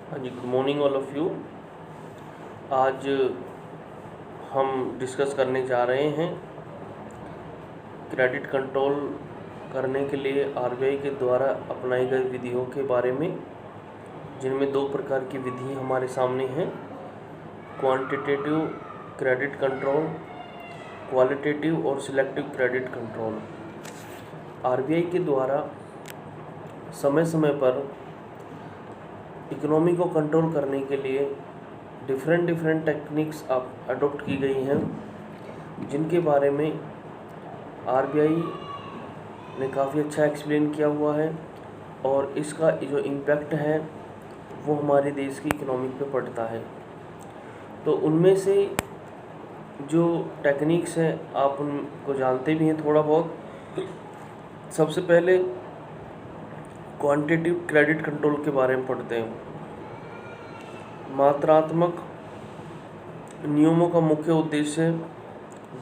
हाँ जी, good morning all of you. आज हम डिस्कस करने जा रहे हैं क्रेडिट कंट्रोल करने के लिए आरबीआई के द्वारा अपनाई गई विधियों के बारे में, जिनमें दो प्रकार की विधि हमारे सामने हैं। क्वांटिटेटिव क्रेडिट कंट्रोल, क्वालिटेटिव और सिलेक्टिव क्रेडिट कंट्रोल। आरबीआई के द्वारा समय समय पर इकोनॉमी को कंट्रोल करने के लिए डिफरेंट टेक्निक्स अडॉप्ट की गई हैं, जिनके बारे में आरबीआई ने काफ़ी अच्छा एक्सप्लेन किया हुआ है और इसका जो इम्पैक्ट है वो हमारे देश की इकोनॉमी पे पड़ता है। तो उनमें से जो टेक्निक्स हैं आप उनको जानते भी हैं थोड़ा बहुत। सबसे पहले क्वांटिटेटिव क्रेडिट कंट्रोल के बारे में पढ़ते हैं। मात्रात्मक नियमों का मुख्य उद्देश्य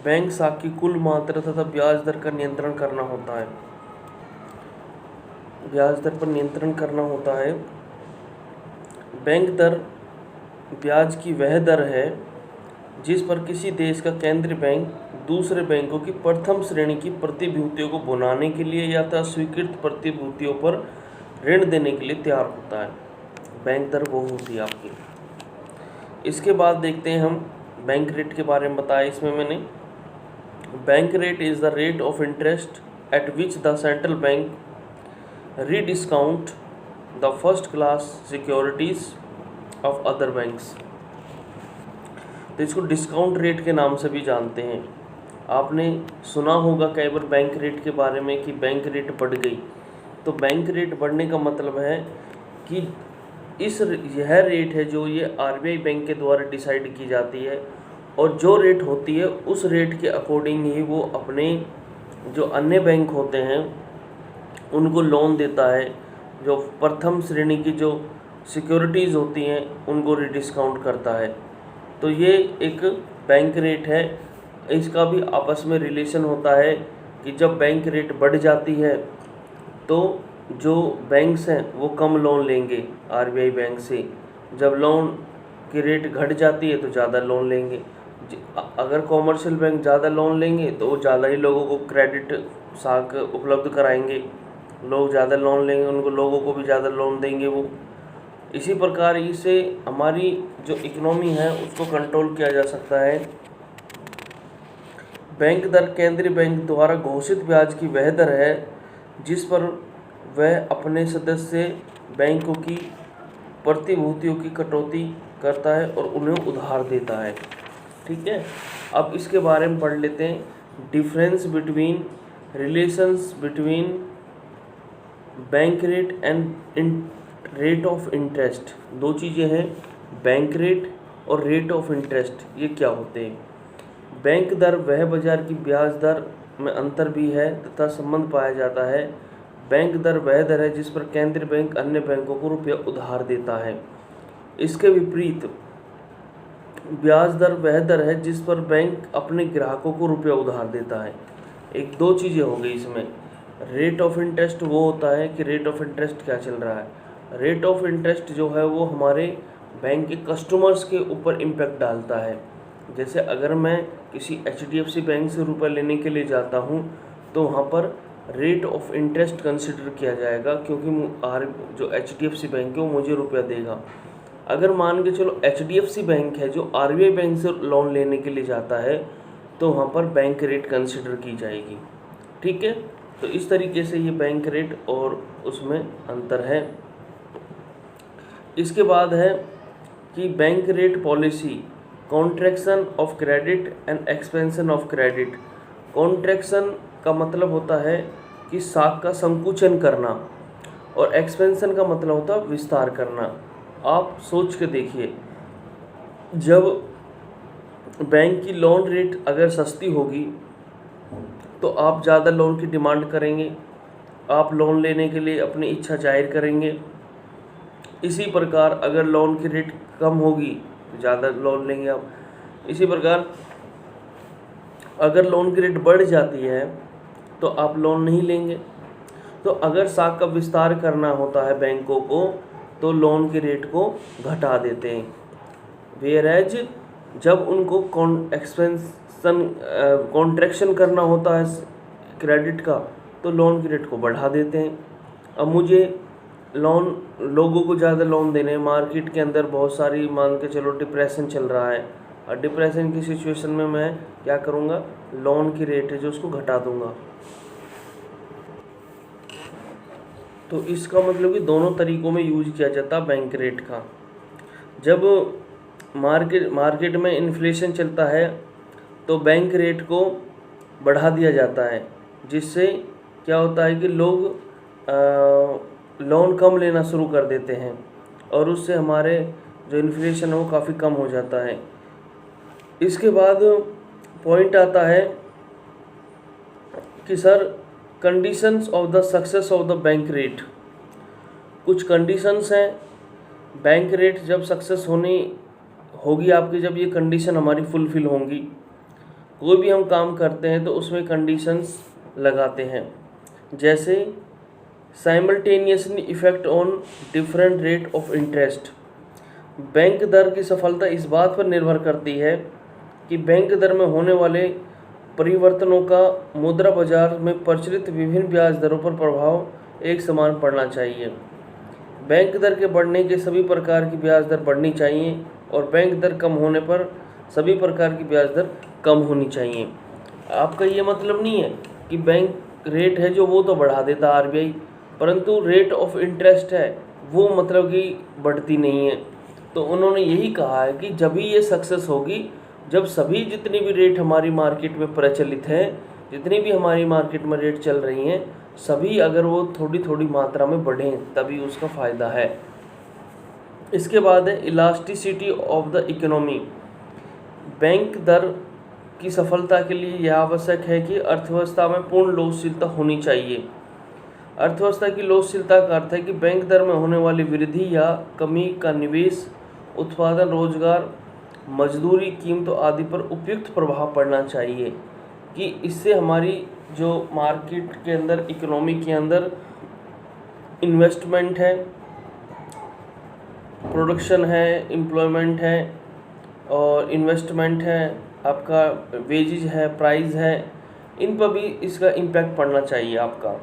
बैंक साख की कुल मात्रा तथा ब्याज दर का नियंत्रण करना होता है। ब्याज दर पर नियंत्रण करना होता है। बैंक दर ब्याज की वह दर है जिस पर किसी देश का केंद्रीय बैंक दूसरे बैंकों की प्रथम श्रेणी की प्रतिभूतियों को भुनाने के लिए या तो स्वीकृत प्रतिभूतियों पर ऋण देने के लिए तैयार होता है। बैंक दर वो होती है आपकी। इसके बाद देखते हैं हम बैंक रेट के बारे में बताया इसमें मैंने। Bank rate is the rate of interest eight which the central bank rediscount the first class securities of other banks. तो इसको डिस्काउंट रेट के नाम से भी जानते हैं। आपने सुना होगा कई बार बैंक रेट के बारे में कि बैंक रेट बढ़ गई। तो बैंक रेट बढ़ने का मतलब है कि यह रेट है जो ये आरबीआई बैंक के द्वारा डिसाइड की जाती है, और जो रेट होती है उस रेट के अकॉर्डिंग ही वो अपने जो अन्य बैंक होते हैं उनको लोन देता है। जो प्रथम श्रेणी की जो सिक्योरिटीज़ होती हैं उनको डिस्काउंट करता है। तो ये एक बैंक रेट है। इसका भी आपस में रिलेशन होता है कि जब बैंक रेट बढ़ जाती है तो जो बैंक्स हैं वो कम लोन लेंगे आरबीआई बैंक से। जब लोन की रेट घट जाती है तो ज़्यादा लोन लेंगे। अगर कॉमर्शियल बैंक ज़्यादा लोन लेंगे तो वो ज़्यादा ही लोगों को क्रेडिट साख उपलब्ध कराएंगे। लोग ज़्यादा लोन लेंगे, उनको लोगों को भी ज़्यादा लोन देंगे वो। इसी प्रकार इससे हमारी जो इकोनॉमी है उसको कंट्रोल किया जा सकता है। बैंक दर केंद्रीय बैंक द्वारा घोषित ब्याज की वह दर है जिस पर वह अपने सदस्य बैंकों की प्रतिभूतियों की कटौती करता है और उन्हें उधार देता है। ठीक है, अब इसके बारे में पढ़ लेते हैं। Difference between relations between bank rate and rate of interest. दो चीज़ें हैं, बैंक रेट और रेट ऑफ इंटरेस्ट। ये क्या होते हैं? बैंक दर वह बाजार की ब्याज दर में अंतर भी है तथा संबंध पाया जाता है। बैंक दर वह दर है जिस पर केंद्रीय बैंक अन्य बैंकों को रुपया उधार देता है। इसके विपरीत ब्याज दर वह दर है जिस पर बैंक अपने ग्राहकों को रुपया उधार देता है। एक दो चीज़ें हो गई इसमें। रेट ऑफ इंटरेस्ट वो होता है कि रेट ऑफ इंटरेस्ट क्या चल रहा है। रेट ऑफ इंटरेस्ट जो है वो हमारे बैंक के कस्टमर्स के ऊपर इम्पैक्ट डालता है। जैसे अगर मैं किसी एचडीएफसी बैंक से रुपया लेने के लिए जाता हूँ तो वहाँ पर रेट ऑफ इंटरेस्ट कंसिडर किया जाएगा, क्योंकि जो एचडीएफसी बैंक है वो मुझे रुपया देगा। अगर मान के चलो एचडीएफसी बैंक है जो आरबीआई बैंक से लोन लेने के लिए जाता है तो वहाँ पर बैंक रेट कंसिडर की जाएगी। ठीक है, तो इस तरीके से ये बैंक रेट और उसमें अंतर है। इसके बाद है कि bank rate policy, contraction of credit and expansion of credit. Contraction का मतलब होता है कि साख का संकुचन करना, और एक्सपेंशन का मतलब होता है विस्तार करना। आप सोच के देखिए, जब बैंक की लोन रेट अगर सस्ती होगी तो आप ज़्यादा लोन की डिमांड करेंगे, आप लोन लेने के लिए अपनी इच्छा जाहिर करेंगे। इसी प्रकार अगर लोन की रेट कम होगी तो ज़्यादा लोन लेंगे आप। इसी प्रकार अगर लोन की रेट बढ़ जाती है तो आप लोन नहीं लेंगे। तो अगर साख का विस्तार करना होता है बैंकों को तो लोन के रेट को घटा देते हैं। वेयरएज जब उनको कॉन्ट्रैक्शन करना होता है क्रेडिट का, तो लोन के रेट को बढ़ा देते हैं। अब मुझे लोगों को ज़्यादा लोन देने, मार्केट के अंदर बहुत सारी, मान के चलो डिप्रेशन चल रहा है, और डिप्रेशन की सिचुएशन में मैं क्या करूँगा, लोन की रेट है जो उसको घटा दूँगा। तो इसका मतलब कि दोनों तरीक़ों में यूज किया जाता है बैंक रेट का। जब मार्केट में इन्फ्लेशन चलता है तो बैंक रेट को बढ़ा दिया जाता है, जिससे क्या होता है कि लोग लोन कम लेना शुरू कर देते हैं, और उससे हमारे जो इन्फ्लेशन है वो काफ़ी कम हो जाता है। इसके बाद पॉइंट आता है कि sir conditions of the success of the bank rate. कुछ कंडीशंस हैं, बैंक रेट जब सक्सेस होगी आपकी, जब ये कंडीशन हमारी फुलफ़िल होंगी। कोई भी हम काम करते हैं तो उसमें कंडीशंस लगाते हैं, जैसे simultaneously effect on different rate of interest. Bank दर की सफलता इस बात पर निर्भर करती है कि बैंक दर में होने वाले परिवर्तनों का मुद्रा बाजार में प्रचलित विभिन्न ब्याज दरों पर प्रभाव एक समान पड़ना चाहिए। बैंक दर के बढ़ने के सभी प्रकार की ब्याज दर बढ़नी चाहिए, और बैंक दर कम होने पर सभी प्रकार की ब्याज दर कम होनी चाहिए। आपका ये मतलब नहीं है कि बैंक रेट है जो वो तो बढ़ा देता आरबीआई, परंतु रेट ऑफ इंटरेस्ट है वो मतलब कि बढ़ती नहीं है। तो उन्होंने यही कहा है कि जब भी ये सक्सेस होगी, जब सभी जितनी भी रेट हमारी मार्केट में प्रचलित है, जितनी भी हमारी मार्केट में रेट चल रही हैं, सभी अगर वो थोड़ी थोड़ी मात्रा में बढ़ें तभी उसका फ़ायदा है। इसके बाद है elasticity of the economy. Bank दर की सफलता के लिए यह आवश्यक है कि अर्थव्यवस्था में पूर्ण लोचशीलता होनी चाहिए। अर्थव्यवस्था की लोचशीलता का अर्थ है कि बैंक दर में होने वाली वृद्धि या कमी का निवेश, उत्पादन, रोजगार, मजदूरी, कीमतों आदि पर उपयुक्त प्रभाव पड़ना चाहिए, कि इससे हमारी जो मार्केट के अंदर, इकोनॉमी के अंदर इन्वेस्टमेंट है, प्रोडक्शन है, एम्प्लॉयमेंट है, और इन्वेस्टमेंट है, आपका वेजेज है, प्राइस है, इन पर भी इसका इम्पैक्ट पड़ना चाहिए आपका।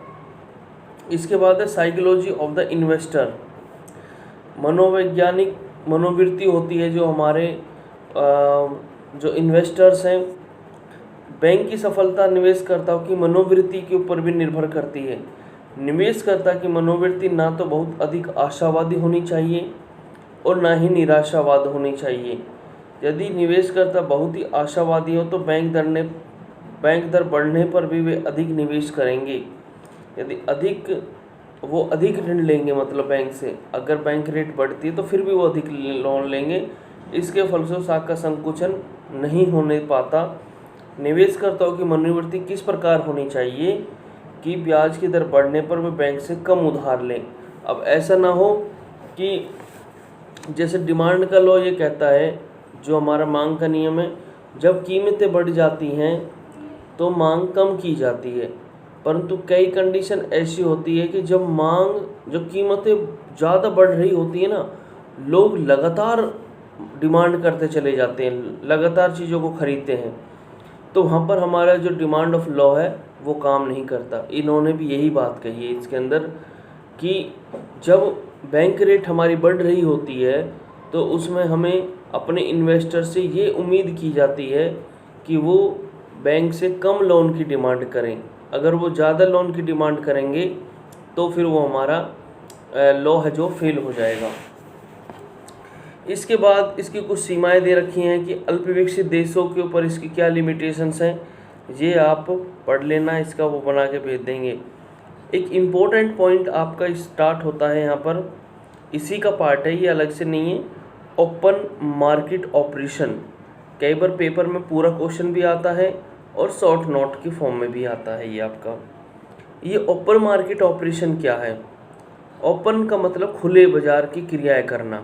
इसके बाद है साइकोलॉजी ऑफ द इन्वेस्टर। मनोवैज्ञानिक मनोवृत्ति होती है जो हमारे जो इन्वेस्टर्स हैं। बैंक की सफलता निवेशकर्ताओं की मनोवृत्ति के ऊपर भी निर्भर करती है। निवेशकर्ता की मनोवृत्ति ना तो बहुत अधिक आशावादी होनी चाहिए और ना ही निराशावाद होनी चाहिए। यदि निवेशकर्ता बहुत ही आशावादी हो तो बैंक दर बढ़ने पर भी वे अधिक निवेश करेंगे। यदि वो अधिक ऋण लेंगे, मतलब बैंक से, अगर बैंक रेट बढ़ती है तो फिर भी वो अधिक लोन लेंगे। इसके फलस्वरूप का संकुचन नहीं होने पाता। निवेशकर्ताओं की मनोवृत्ति किस प्रकार होनी चाहिए कि ब्याज की दर बढ़ने पर वे बैंक से कम उधार लें। अब ऐसा ना हो कि जैसे डिमांड का लॉ ये कहता है, जो हमारा मांग का नियम है, जब कीमतें बढ़ जाती हैं तो मांग कम की जाती है, परंतु कई कंडीशन ऐसी होती है कि जब कीमतें ज़्यादा बढ़ रही होती है ना, लोग लगातार डिमांड करते चले जाते हैं, लगातार चीज़ों को खरीदते हैं, तो वहाँ पर हमारा जो डिमांड ऑफ लॉ है वो काम नहीं करता। इन्होंने भी यही बात कही है इसके अंदर कि जब बैंक रेट हमारी बढ़ रही होती है तो उसमें हमें अपने इन्वेस्टर से ये उम्मीद की जाती है कि वो बैंक से कम लोन की डिमांड करें। अगर वो ज़्यादा लोन की डिमांड करेंगे तो फिर वो हमारा लॉ है जो फेल हो जाएगा। इसके बाद इसकी कुछ सीमाएं दे रखी हैं कि अल्पविकसित देशों के ऊपर इसकी क्या लिमिटेशंस हैं, ये आप पढ़ लेना, इसका वो बना के भेज देंगे। एक इम्पोर्टेंट पॉइंट आपका स्टार्ट होता है यहाँ पर, इसी का पार्ट है, ये अलग से नहीं है। ओपन मार्केट ऑपरेशन, कई बार पेपर में पूरा क्वेश्चन भी आता है और शॉर्ट नोट की फॉर्म में भी आता है। ये आपका ये ओपन मार्केट ऑपरेशन क्या है? ओपन का मतलब खुले बाजार की क्रियाएं करना।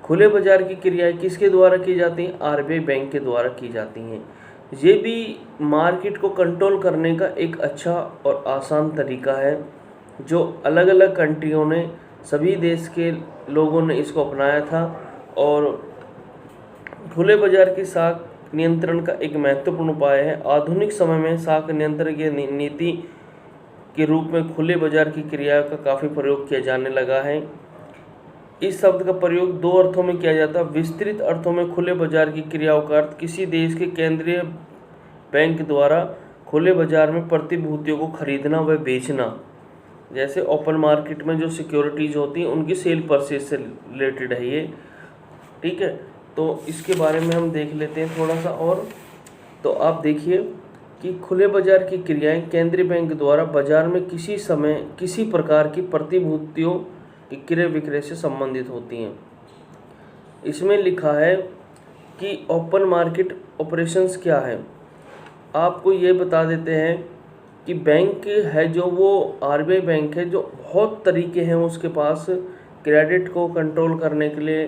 खुले बाजार की क्रियाएं किसके द्वारा की जाती हैं? आरबीआई बैंक के द्वारा की जाती हैं। ये भी मार्केट को कंट्रोल करने का एक अच्छा और आसान तरीका है जो अलग अलग कंट्रियों ने सभी देश के लोगों ने इसको अपनाया था और खुले बाजार की साख नियंत्रण का एक महत्वपूर्ण उपाय है। आधुनिक समय में साख नियंत्रण की नीति के रूप में खुले बाजार की क्रिया का काफ़ी प्रयोग किया जाने लगा है। इस शब्द का प्रयोग दो अर्थों में किया जाता है। विस्तृत अर्थों में खुले बाजार की क्रियाओं का अर्थ किसी देश के केंद्रीय बैंक द्वारा खुले बाजार में प्रतिभूतियों को खरीदना व बेचना, जैसे ओपन मार्केट में जो सिक्योरिटीज़ होती हैं उनकी सेल परचेज से रिलेटेड है ये, ठीक है। तो इसके बारे में हम देख लेते हैं थोड़ा सा और। तो आप देखिए कि खुले बाजार की क्रियाएं केंद्रीय बैंक द्वारा बाजार में किसी समय किसी प्रकार की प्रतिभूतियों की क्रय विक्रय से संबंधित होती हैं। इसमें लिखा है कि ओपन मार्केट ऑपरेशंस क्या है। आपको ये बता देते हैं कि बैंक है जो वो आरबीआई बैंक है, जो बहुत तरीके हैं उसके पास क्रेडिट को कंट्रोल करने के लिए,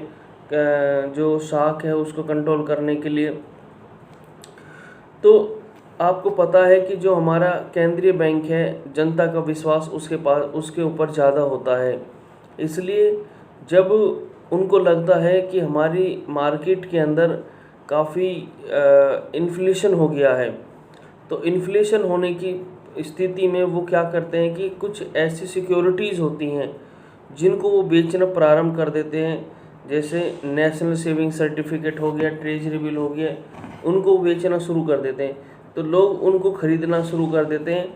जो शाख है उसको कंट्रोल करने के लिए। तो आपको पता है कि जो हमारा केंद्रीय बैंक है, जनता का विश्वास उसके ऊपर ज़्यादा होता है। इसलिए जब उनको लगता है कि हमारी मार्केट के अंदर काफ़ी इन्फ्लेशन हो गया है, तो इन्फ्लेशन होने की स्थिति में वो क्या करते हैं कि कुछ ऐसी सिक्योरिटीज़ होती हैं जिनको वो बेचना प्रारंभ कर देते हैं, जैसे नेशनल सेविंग सर्टिफिकेट हो गया, ट्रेजरी बिल हो गया, उनको बेचना शुरू कर देते हैं। तो लोग उनको ख़रीदना शुरू कर देते हैं,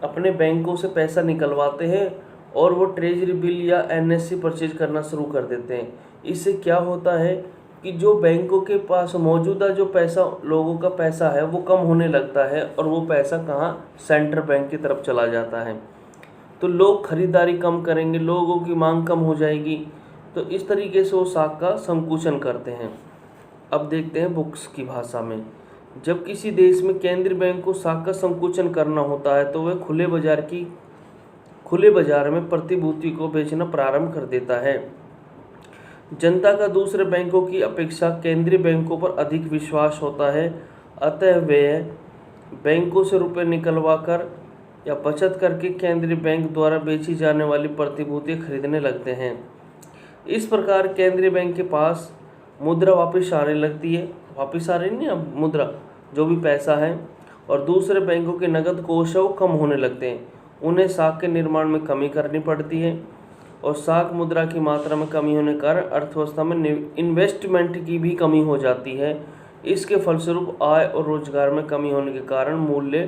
अपने बैंकों से पैसा निकलवाते हैं और वो ट्रेजरी बिल या एनएससी परचेज करना शुरू कर देते हैं। इससे क्या होता है कि जो बैंकों के पास मौजूदा जो पैसा, लोगों का पैसा है, वो कम होने लगता है और वो पैसा कहाँ, सेंट्रल बैंक की तरफ चला जाता है। तो लोग खरीदारी कम करेंगे, लोगों की मांग कम हो जाएगी। तो इस तरीके से वो साख का संकुचन करते हैं। अब देखते हैं बुक्स की भाषा में। जब किसी देश में केंद्रीय बैंक को साख का संकुचन करना होता है तो वह खुले बाजार में प्रतिभूति को बेचना प्रारंभ कर देता है। जनता का दूसरे बैंकों की अपेक्षा केंद्रीय बैंकों पर अधिक विश्वास होता है, अतः वे बैंकों से रुपए निकलवा कर या बचत करके केंद्रीय बैंक द्वारा बेची जाने वाली प्रतिभूतियाँ खरीदने लगते हैं। इस प्रकार केंद्रीय बैंक के पास मुद्रा वापस आने लगती है, वापस आ रही नहीं, अब मुद्रा जो भी पैसा है, और दूसरे बैंकों के नकद कोष है वो कम होने लगते हैं। उन्हें साख के निर्माण में कमी करनी पड़ती है और साख मुद्रा की मात्रा में कमी होने के कारण अर्थव्यवस्था में इन्वेस्टमेंट की भी कमी हो जाती है। इसके फलस्वरूप आय और रोजगार में कमी होने के कारण मूल्य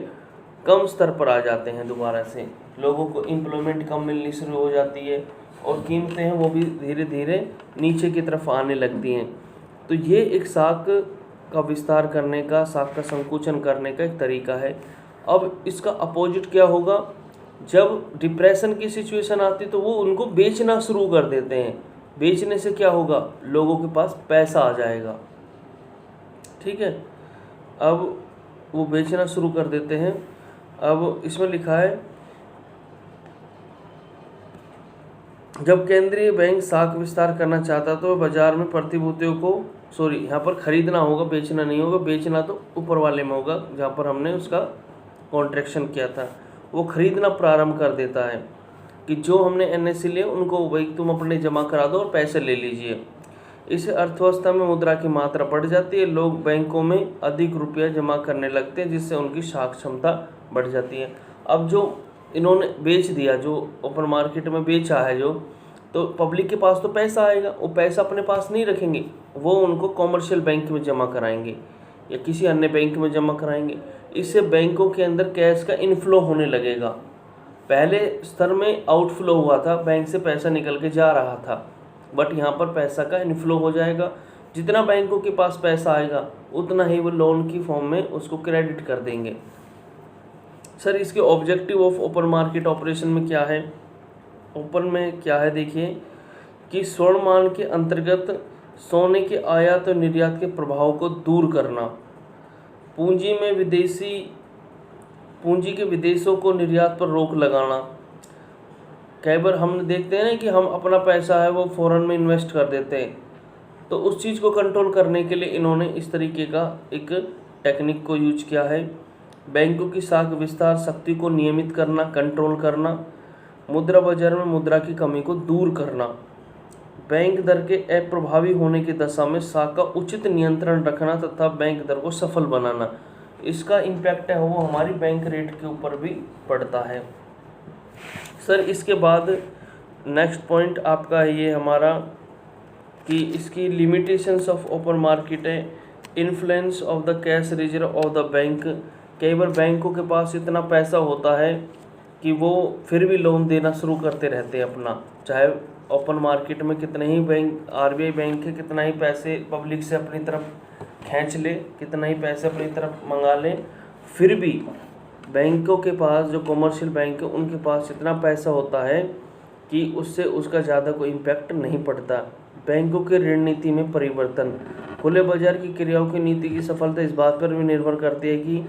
कम स्तर पर आ जाते हैं। दोबारा से लोगों को एम्प्लॉयमेंट कम मिलनी शुरू हो जाती है और कीमतें हैं वो भी धीरे धीरे नीचे की तरफ आने लगती हैं। तो ये एक साख का विस्तार करने का, साख का संकुचन करने का एक तरीका है। अब इसका अपोजिट क्या होगा, जब डिप्रेशन की सिचुएशन आती तो वो उनको बेचना शुरू कर देते हैं। बेचने से क्या होगा, लोगों के पास पैसा आ जाएगा, ठीक है। अब वो बेचना शुरू कर देते हैं। अब इसमें लिखा है, जब केंद्रीय बैंक साख विस्तार करना चाहता तो बाजार में प्रतिभूतियों को, यहाँ पर खरीदना होगा, बेचना नहीं होगा। बेचना तो ऊपर वाले में होगा जहाँ पर हमने उसका कॉन्ट्रैक्शन किया था। वो खरीदना प्रारंभ कर देता है कि जो हमने एनएससी लिए उनको वही तुम अपने जमा करा दो और पैसे ले लीजिए। इससे अर्थव्यवस्था में मुद्रा की मात्रा बढ़ जाती है, लोग बैंकों में अधिक रुपया जमा करने लगते हैं, जिससे उनकी साख क्षमता बढ़ जाती है। अब जो इन्होंने बेच दिया, जो ओपन मार्केट में बेचा है जो, तो पब्लिक के पास तो पैसा आएगा, वो पैसा अपने पास नहीं रखेंगे, वो उनको कॉमर्शियल बैंक में जमा कराएंगे या किसी अन्य बैंक में जमा कराएंगे। इससे बैंकों के अंदर कैश का इनफ्लो होने लगेगा। पहले स्तर में आउटफ्लो हुआ था, बैंक से पैसा निकल के जा रहा था, बट यहाँ पर पैसा का इनफ्लो हो जाएगा। जितना बैंकों के पास पैसा आएगा उतना ही वो लोन की फॉर्म में उसको क्रेडिट कर देंगे। सर इसके objective of open market operation में क्या है, ओपन में क्या है देखिए कि स्वर्णमान के अंतर्गत सोने के आयात और निर्यात के प्रभाव को दूर करना, पूंजी के विदेशों को निर्यात पर रोक लगाना। कई बार हम देखते हैं ना कि हम अपना पैसा है वो फॉरेन में इन्वेस्ट कर देते हैं, तो उस चीज़ को कंट्रोल करने के लिए इन्होंने इस तरीके का एक टेक्निक को यूज किया है। बैंकों की साख विस्तार शक्ति को नियमित करना, कंट्रोल करना, मुद्रा बाजार में मुद्रा की कमी को दूर करना, बैंक दर के अप्रभावी होने की दशा में साख का उचित नियंत्रण रखना तथा बैंक दर को सफल बनाना। इसका इम्पैक्ट है वो हमारी बैंक रेट के ऊपर भी पड़ता है। सर इसके बाद नेक्स्ट पॉइंट आपका ये हमारा कि इसकी लिमिटेशंस ऑफ ओपन मार्केट है, influence of the cash reserve of the bank. कई बार बैंकों के पास इतना पैसा होता है कि वो फिर भी लोन देना शुरू करते रहते हैं अपना, चाहे ओपन मार्केट में कितने ही बैंक आरबीआई बैंक है कितना ही पैसे पब्लिक से अपनी तरफ खींच ले, कितना ही पैसे अपनी तरफ मंगा ले, फिर भी बैंकों के पास जो कमर्शियल बैंक है उनके पास इतना पैसा होता है कि उससे उसका ज़्यादा कोई इम्पैक्ट नहीं पड़ता। बैंकों की ऋण नीति में परिवर्तन, खुले बाजार की क्रियाओं की नीति की सफलता इस बात पर भी निर्भर करती है कि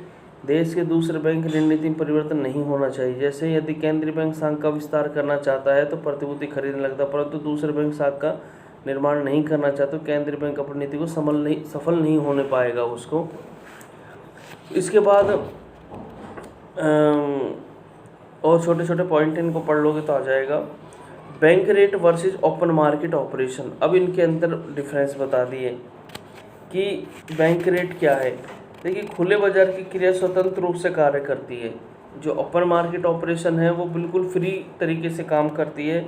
देश के दूसरे बैंक ऋण नीति में परिवर्तन नहीं होना चाहिए। जैसे यदि केंद्रीय बैंक शाखा का विस्तार करना चाहता है तो प्रतिभूति खरीदने लगता है, परंतु दूसरे बैंक शाखा का निर्माण नहीं करना चाहता तो केंद्रीय बैंक अपनी नीति को सफल नहीं होने पाएगा उसको। इसके बाद और छोटे छोटे पॉइंट इनको पढ़ लोगे तो आ जाएगा। Bank rate versus open market operation, अब इनके अंदर डिफरेंस बता दिए कि बैंक रेट क्या है। देखिए खुले बाजार की क्रिया स्वतंत्र रूप से कार्य करती है, जो ओपन मार्केट ऑपरेशन है वो बिल्कुल फ्री तरीके से काम करती है,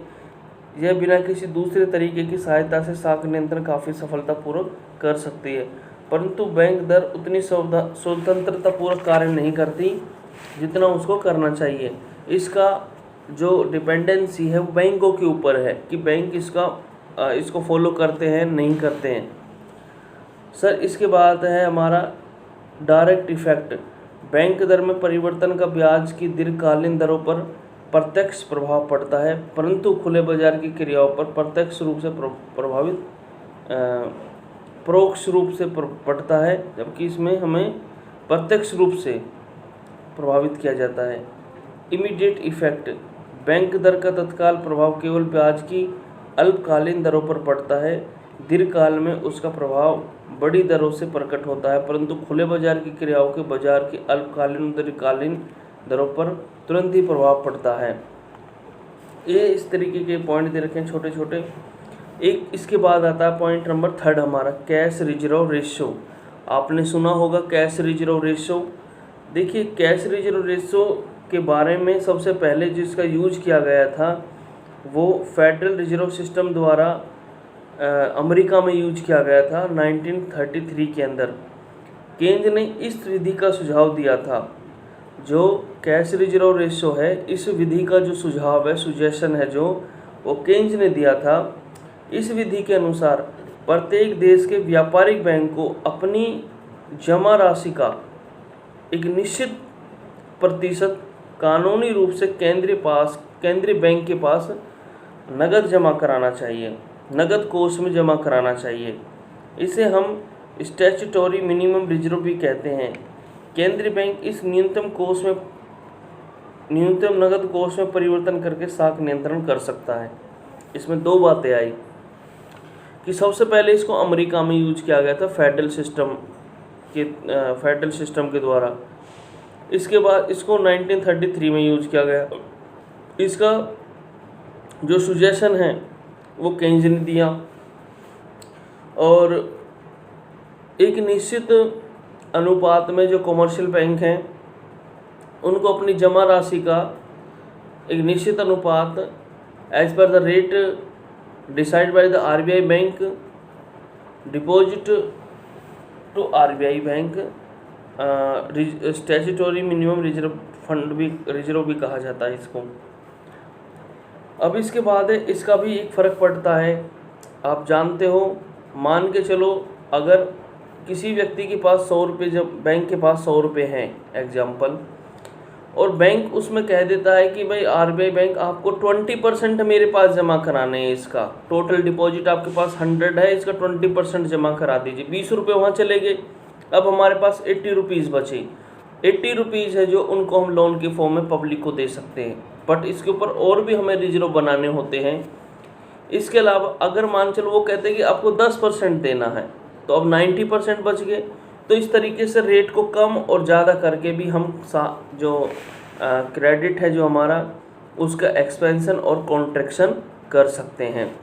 यह बिना किसी दूसरे तरीके की सहायता से साख नियंत्रण काफ़ी सफलतापूर्वक कर सकती है, परंतु बैंक दर उतनी स्वतंत्रतापूर्वक कार्य नहीं करती जितना उसको करना चाहिए। इसका जो डिपेंडेंसी है वो बैंकों के ऊपर है कि बैंक इसको फॉलो करते हैं नहीं करते हैं। सर इसके बाद है हमारा डायरेक्ट इफेक्ट, बैंक दर में परिवर्तन का ब्याज की दीर्घकालीन दरों पर प्रत्यक्ष प्रभाव पड़ता है, परंतु खुले बाजार की क्रियाओं पर प्रत्यक्ष रूप से परोक्ष रूप से पड़ता है, जबकि इसमें हमें प्रत्यक्ष रूप से प्रभावित किया जाता है। इमीडिएट इफेक्ट, बैंक दर का तत्काल प्रभाव केवल ब्याज की अल्पकालीन दरों पर पड़ता है, दीर्घकाल में उसका प्रभाव बड़ी दरों से प्रकट होता है, परंतु खुले बाजार की क्रियाओं के बाजार की अल्पकालीन दीर्घकालीन दरों पर तुरंत ही प्रभाव पड़ता है। ये इस तरीके के पॉइंट दे रखे हैं छोटे छोटे। एक इसके बाद आता है पॉइंट नंबर 3 हमारा कैश रिजर्व रेशियो। आपने सुना होगा कैश रिजर्व रेशियो। देखिए कैश रिजर्व रेशियो के बारे में सबसे पहले जिसका यूज किया गया था वो फेडरल रिजर्व सिस्टम द्वारा अमेरिका में यूज किया गया था 1933 के अंदर। केन्ज ने इस विधि का सुझाव दिया था। जो कैश रिजर्व रेशियो है इस विधि का जो सुझाव है सुजेशन है जो वो केन्ज ने दिया था। इस विधि के अनुसार प्रत्येक देश के व्यापारिक बैंक को अपनी जमा राशि का एक निश्चित प्रतिशत कानूनी रूप से केंद्रीय बैंक के पास नगद जमा कराना चाहिए, नगद कोष में जमा कराना चाहिए। इसे हम स्टैट्यूटोरी मिनिमम रिजर्व भी कहते हैं। केंद्रीय बैंक इस न्यूनतम नगद कोष में परिवर्तन करके साख नियंत्रण कर सकता है। इसमें 2 बातें आई कि सबसे पहले इसको अमेरिका में यूज किया गया था फेडरल सिस्टम के द्वारा। इसके बाद इसको 1933 में यूज किया गया। इसका जो सुजेशन है वो केन्ज ने दिया और एक निश्चित अनुपात में जो कमर्शियल बैंक हैं उनको अपनी जमा राशि का एक निश्चित अनुपात as per the rate decide by the RBI bank deposit to RBI bank statutory minimum reserve भी कहा जाता है इसको। अब इसके बाद इसका भी एक फ़र्क पड़ता है। आप जानते हो, मान के चलो अगर किसी व्यक्ति के पास 100 रुपये, जब बैंक के पास 100 रुपये हैं एग्जाम्पल, और बैंक उसमें कह देता है कि भाई आरबीआई बैंक आपको 20% मेरे पास जमा कराने हैं, इसका टोटल डिपॉजिट आपके पास 100 है, इसका 20% जमा करा दीजिए। 20 रुपये वहाँ चले गए, अब हमारे पास 80 रुपीज़ बचे। 80 रुपीज़ है जो उनको हम लोन के फॉर्म में पब्लिक को दे सकते हैं, बट इसके ऊपर और भी हमें रिजर्व बनाने होते हैं। इसके अलावा अगर मान चलो वो कहते हैं कि आपको 10% देना है, तो अब 90% बच गए। तो इस तरीके से रेट को कम और ज़्यादा करके भी हम जो क्रेडिट है जो हमारा उसका एक्सपेंशन और कॉन्ट्रैक्शन कर सकते हैं।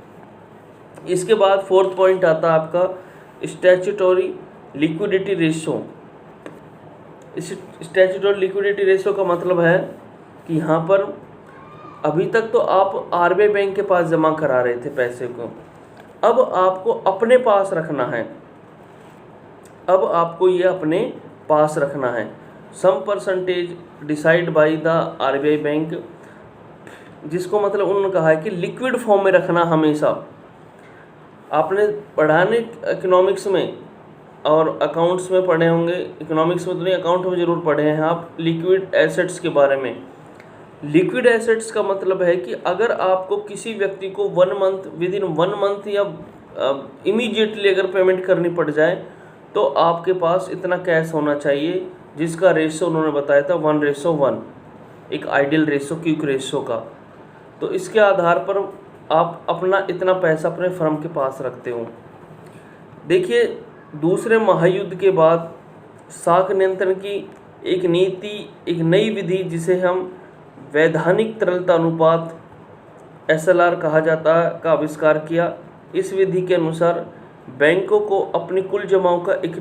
इसके बाद फोर्थ पॉइंट आता है आपका स्टैट्यूटरी लिक्विडिटी रेशो। इस स्टैट्यूटरी लिक्विडिटी रेशो का मतलब है कि यहाँ पर अभी तक तो आप आरबीआई बैंक के पास जमा करा रहे थे पैसे को, अब आपको अपने पास रखना है, अब आपको ये अपने पास रखना है। Some percentage decide by the RBI bank, जिसको मतलब उन्होंने कहा है कि लिक्विड फॉर्म में रखना हमेशा। आपने पढ़ाने इकोनॉमिक्स में और अकाउंट्स में पढ़े होंगे, इकोनॉमिक्स में तो नहीं, अकाउंट में ज़रूर पढ़े हैं आप लिक्विड एसेट्स के बारे में। लिक्विड एसेट्स का मतलब है कि अगर आपको किसी व्यक्ति को 1 मंथ, विद इन 1 मंथ या इमीडिएटली अगर पेमेंट करनी पड़ जाए तो आपके पास इतना कैश होना चाहिए, जिसका रेशो उन्होंने बताया था 1:1, एक आइडियल रेशो, क्विक रेशो का। तो इसके आधार पर आप अपना इतना पैसा अपने फर्म के पास रखते हो। देखिए, दूसरे महायुद्ध के बाद साख नियंत्रण की एक नीति, एक नई विधि जिसे हम वैधानिक तरलता अनुपात SLR कहा जाता है का आविष्कार किया। इस विधि के अनुसार बैंकों को अपनी कुल जमाओं का एक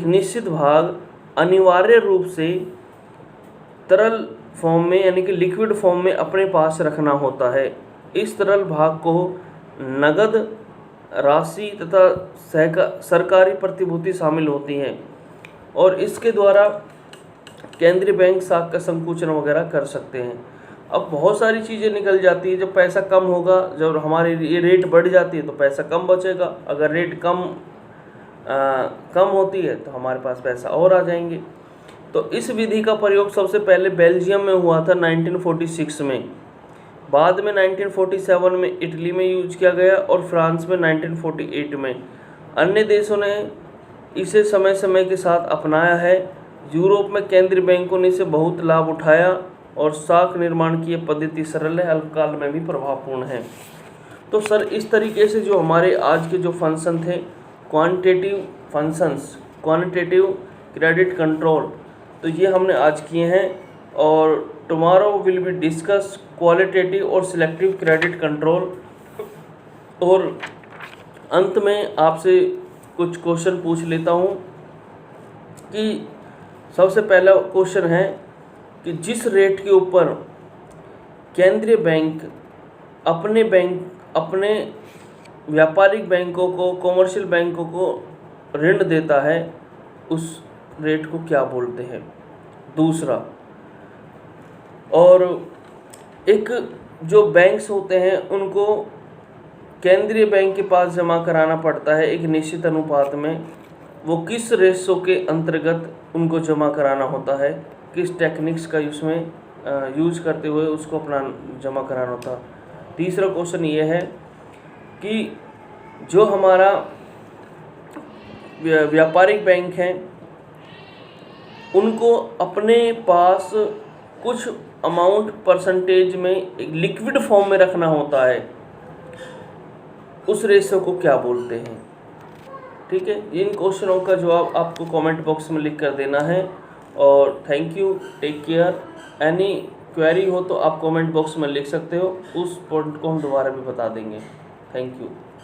निश्चित भाग अनिवार्य रूप से तरल फॉर्म में यानी कि लिक्विड फॉर्म में अपने पास रखना होता है। इस तरल भाग को नगद राशि तथा सरकारी प्रतिभूति शामिल होती हैं और इसके द्वारा केंद्रीय बैंक शाखा का संकुचन वगैरह कर सकते हैं। अब बहुत सारी चीज़ें निकल जाती है, जब पैसा कम होगा, जब हमारी ये रेट बढ़ जाती है तो पैसा कम बचेगा, अगर रेट कम होती है तो हमारे पास पैसा और आ जाएंगे। तो इस विधि का प्रयोग सबसे पहले बेल्जियम में हुआ था 1946 में, बाद में 1947 में इटली में यूज किया गया और फ्रांस में 1948 में। अन्य देशों ने इसे समय समय के साथ अपनाया है। यूरोप में केंद्रीय बैंकों ने इसे बहुत लाभ उठाया और शाख निर्माण की यह पद्धति सरल है, अल्पकाल में भी प्रभावपूर्ण है। तो सर, इस तरीके से जो हमारे आज के जो फंक्शन थे, quantitative functions, quantitative credit control, तो ये हमने आज किए हैं। और tomorrow will be discuss qualitative और सिलेक्टिव क्रेडिट कंट्रोल। और अंत में आपसे कुछ क्वेश्चन पूछ लेता हूँ कि सबसे पहला क्वेश्चन है कि जिस रेट के ऊपर केंद्रीय बैंक अपने व्यापारिक बैंकों को, कॉमर्शियल बैंकों को ऋण देता है, उस रेट को क्या बोलते हैं? दूसरा, और एक जो बैंक्स होते हैं उनको केंद्रीय बैंक के पास जमा कराना पड़ता है एक निश्चित अनुपात में, वो किस रेशो के अंतर्गत उनको जमा कराना होता है, किस टेक्निक्स का उसमें यूज करते हुए उसको अपना जमा कराना होता है। तीसरा क्वेश्चन ये है कि जो हमारा व्यापारिक बैंक हैं उनको अपने पास कुछ अमाउंट परसेंटेज में एक लिक्विड फॉर्म में रखना होता है, उस रेशो को क्या बोलते हैं? ठीक है, इन क्वेश्चनों का जवाब आपको कमेंट बॉक्स में लिख कर देना है। और thank you, take care. Any query हो तो आप कमेंट बॉक्स में लिख सकते हो, उस पॉइंट को हम दोबारा भी बता देंगे। Thank you.